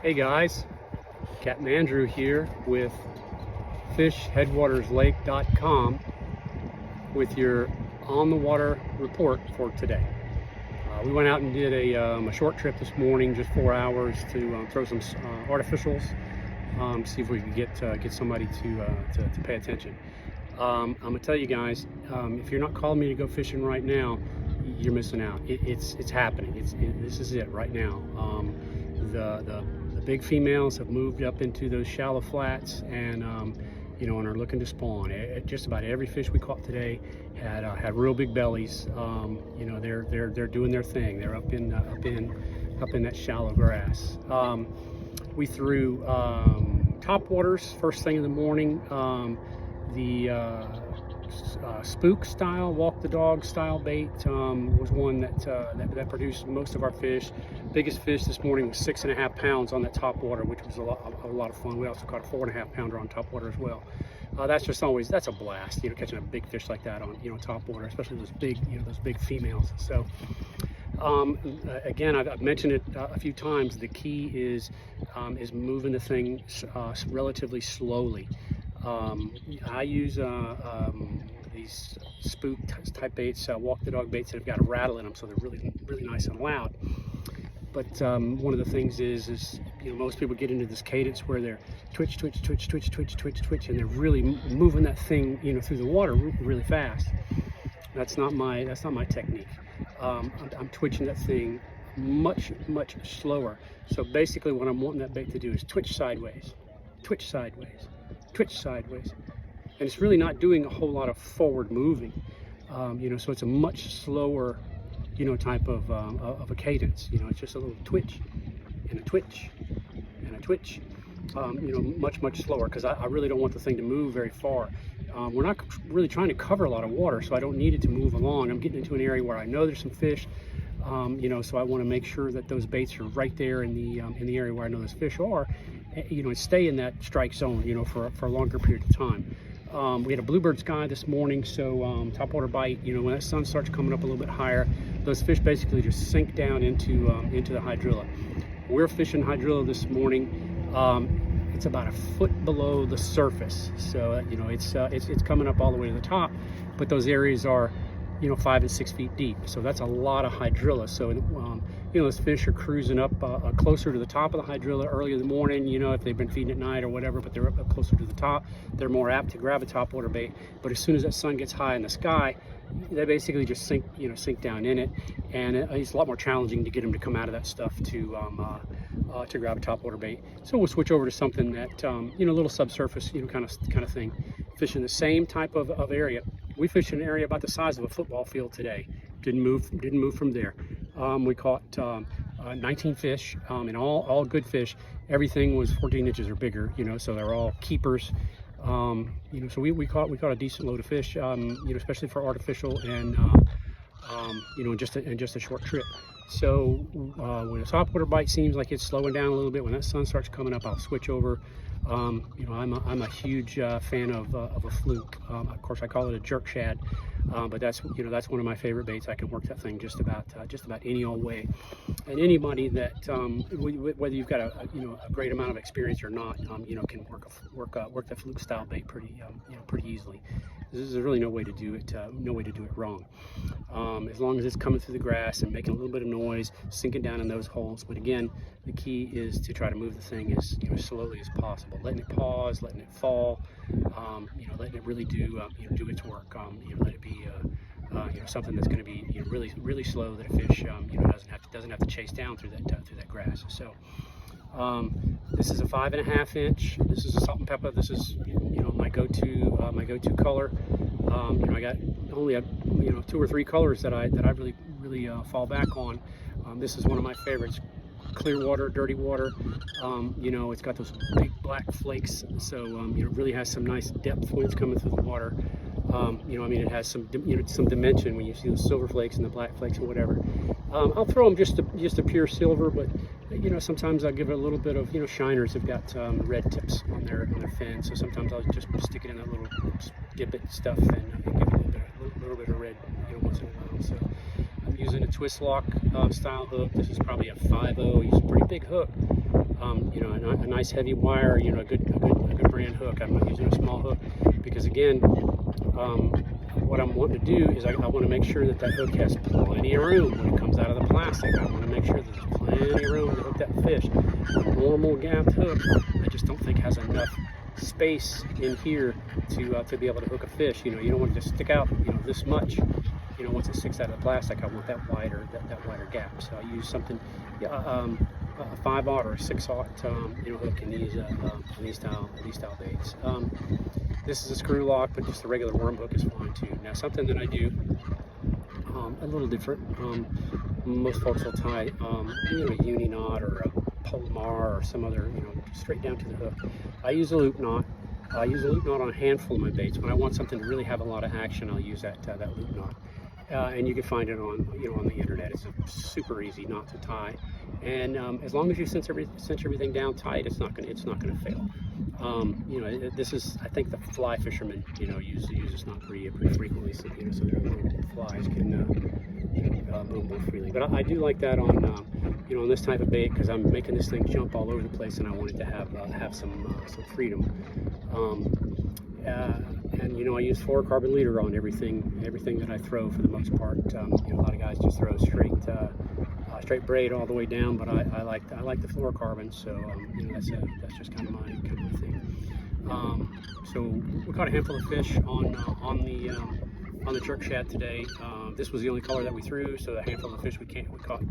Hey guys, Captain Andrew here with FishHeadwatersLake.com with your on the water report for today. We went out and did a short trip this morning, just 4 hours, to throw some artificials, see if we could get somebody to pay attention. I'm gonna tell you guys, if you're not calling me to go fishing right now, you're missing out. It's happening. This is it right now. The big females have moved up into those shallow flats and and are looking to spawn. Just about every fish we caught today had real big bellies. They're doing their thing. They're up in that shallow grass. We threw top waters first thing in the morning. The spook style, walk the dog style bait was one that produced most of our fish. Biggest fish this morning was 6.5 pounds on that top water, which was a lot of fun. We also caught a 4.5 pounder on top water as well. That's a blast, catching a big fish like that on top water, especially those big females. So again, I've mentioned it a few times. The key is moving the thing relatively slowly. I use these spook type baits, walk the dog baits that have got a rattle in them, so they're really nice and loud. But one of the things is most people get into this cadence where they're twitch, twitch, twitch, twitch, twitch, twitch, twitch, and they're really moving that thing through the water really fast. That's not my technique. I'm twitching that thing much slower. So basically, what I'm wanting that bait to do is twitch sideways, twitch sideways, twitch sideways, and it's really not doing a whole lot of forward moving. So it's a much slower type of a cadence. It's just a little twitch and a twitch and a twitch. Much slower, because I really don't want the thing to move very far. We're not really trying to cover a lot of water, so I don't need it to move along. I'm getting into an area where I know there's some fish, so I want to make sure that those baits are right there in the area where I know those fish are, and stay in that strike zone, for a longer period of time. We had a bluebird sky this morning, so topwater bite, when that sun starts coming up a little bit higher, those fish basically just sink down into the hydrilla. We're fishing hydrilla this morning. It's about a foot below the surface, so it's coming up all the way to the top, but those areas are 5 and 6 feet deep, so that's a lot of hydrilla. So those fish are cruising up closer to the top of the hydrilla early in the morning, if they've been feeding at night or whatever, but they're up closer to the top. They're more apt to grab a topwater bait, but as soon as that sun gets high in the sky, they basically just sink down in it, and it's a lot more challenging to get them to come out of that stuff to grab a topwater bait. So we'll switch over to something that a little subsurface kind of thing, fishing the same type of area. We fished an area about the size of a football field today. Didn't move from there. We caught 19 fish, and all good fish. Everything was 14 inches or bigger, so they're all keepers. So we caught a decent load of fish, especially for artificial and just a short trip. So when a topwater bite seems like it's slowing down a little bit, when that sun starts coming up, I'll switch over. I'm a huge fan of a fluke. Of course, I call it a jerk shad, but that's one of my favorite baits. I can work that thing just about any old way. And anybody that whether you've got a great amount of experience or not, can work the fluke style bait pretty easily. There's really no way to do it wrong. As long as it's coming through the grass and making a little bit of noise, sinking down in those holes. But again, the key is to try to move the thing as slowly as possible, letting it pause, letting it fall, letting it really do its work. Let it be something that's going to be really slow, that a fish doesn't have to chase down through that grass. So this is a 5.5 inch. This is a salt and pepper. This is my go-to color. I got only 2 or 3 colors that I really fall back on. This is one of my favorites. Clear water, dirty water. It's got those big black flakes, so it really has some nice depth when it's coming through the water. It has some dimension when you see the silver flakes and the black flakes or whatever. I'll throw them just a pure silver, but sometimes I'll give it a little bit of shiners have got red tips on their fin, so sometimes I'll just stick it in that little dip it stuff and give it a little bit of red once in a while. So I'm using a twist lock style hook. This is probably a 5.0. Use a pretty big hook. you know, a nice heavy wire, you know, a good brand hook. I'm not using a small hook because, again, what I'm wanting to do is I want to make sure that hook has plenty of room when it comes out of the plastic. I want to make sure that there's plenty of room to hook that fish. A normal gapped hook, I just don't think has enough space in here to be able to hook a fish. You know, you don't want to just stick out, you know, this much. You know, once it sticks out of the plastic, I want that wider wider gap. So I use something, a 5/0 or a 6/0, you know, hook in these style baits. This is a screw lock, but just a regular worm hook is fine too. Now, something that I do a little different. Most folks will tie, you know, a uni knot or a Palomar or some other, you know, straight down to the hook. I use a loop knot. I use a loop knot on a handful of my baits. When I want something to really have a lot of action, I'll use that loop knot. And you can find it on, you know, on the internet. It's a super easy knot to tie, and as long as you cinch everything down tight, it's not gonna fail. You know, this is, I think, the fly fishermen, you know, use this knot pretty frequently, so, you know, so their little flies can move more freely. But I do like that on you know, on this type of bait, because I'm making this thing jump all over the place, and I want it to have some freedom. And you know, I use fluorocarbon leader on everything that I throw for the most part. You know, a lot of guys just throw straight braid all the way down, but I like the fluorocarbon, so you know, that's just kind of my thing. So we caught a handful of fish on the jerk shad today. This was the only color that we threw, so the handful of fish we caught you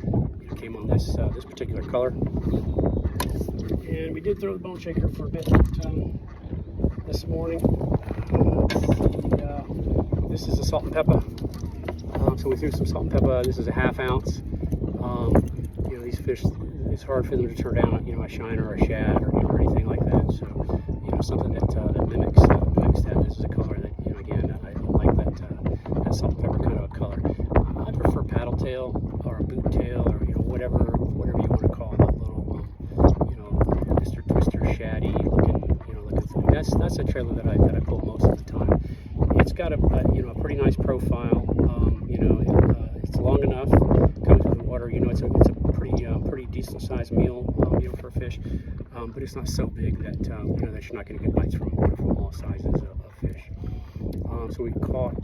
know, came on this particular color. And we did throw the bone shaker for a bit this morning. This is a salt and pepper. So we threw some salt and pepper. This is a 1/2 ounce. You know, these fish, it's hard for them to turn down, you know, a shiner or a shad or, you know, or anything like that. So, you know, something that mimics that. This is a color that, you know, again, I like that salt and pepper kind of a color. I prefer paddle tail or a boot tail, or, you know, whatever you want to call that little, you know, Mr. Twister shaddy looking thing. That's a trailer that I pull most of the time. It's got a you know, a pretty nice profile. You know, it's long enough, comes with the water. You know, it's a pretty decent sized meal for fish, but it's not so big that you know, that you're not going to get bites from all sizes of fish. So we caught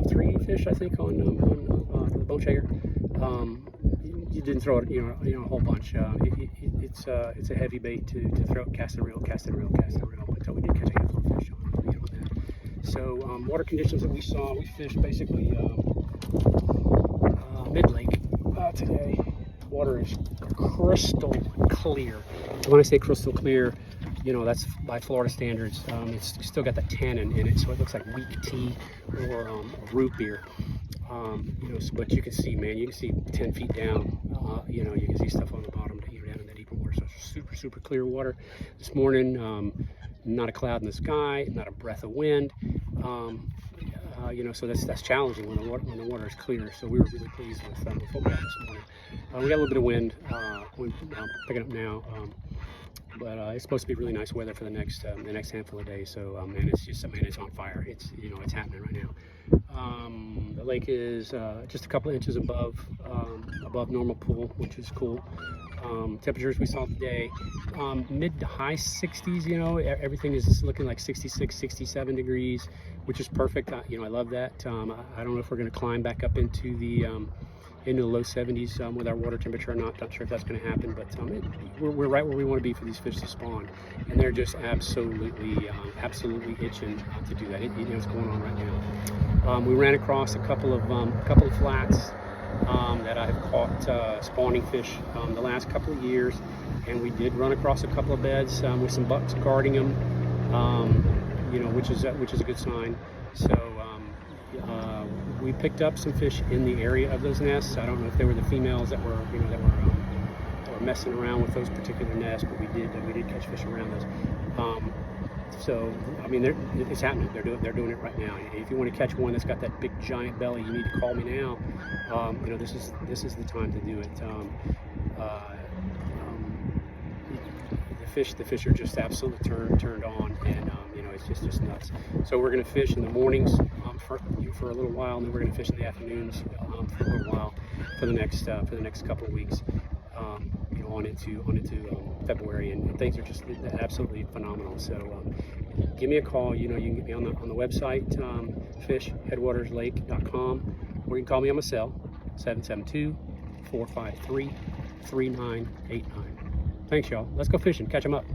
3 fish, I think, on the bone shaker. You didn't throw it, you know, a whole bunch. It's a heavy bait to throw, cast and reel, but we did catch a handful of fish on that. So water conditions that we saw, we fished basically mid-lake today. Water is crystal clear. When I say crystal clear, you know, that's by Florida standards. It's still got that tannin in it, so it looks like weak tea or root beer. You know, but you can see, man, you can see 10 feet down. You know, you can see stuff on the bottom, you know, down in the deeper water. So it's super clear water. This morning, not a cloud in the sky, not a breath of wind. You know, so that's challenging when the water is clear. So we were really pleased with what we got this morning. We got a little bit of wind. We're picking up now. But it's supposed to be really nice weather for the next handful of days. So man, it's on fire. It's, you know, it's happening right now. The lake is just a couple of inches above normal pool, which is cool. Temperatures we saw today, mid to high 60s. You know, everything is looking like 66, 67 degrees, which is perfect. You know, I love that. I don't know if we're going to climb back up into the low 70s with our water temperature or not. Not sure if that's going to happen, but we're right where we want to be for these fish to spawn, and they're just absolutely itching to do that. You know, it's going on right now. We ran across a couple of flats that I have caught spawning fish the last couple of years, and we did run across a couple of beds with some bucks guarding them. You know, which is a good sign. So. We picked up some fish in the area of those nests. I don't know if they were the females that were messing around with those particular nests, but we did catch fish around those. So I mean, it's happening. They're doing it right now. If you want to catch one that's got that big giant belly, you need to call me now. You know, this is the time to do it. The fish are just absolutely turned on, and you know, it's just nuts. So we're going to fish in the mornings for a little while, and then we're going to fish in the afternoons for a little while for the next couple of weeks. You know, on into February, and things are just absolutely phenomenal. So give me a call. You know, you can get me on the website, fishheadwaterslake.com, or you can call me on my cell, 772-453-3989. Thanks, y'all. Let's go fishing. Catch them up.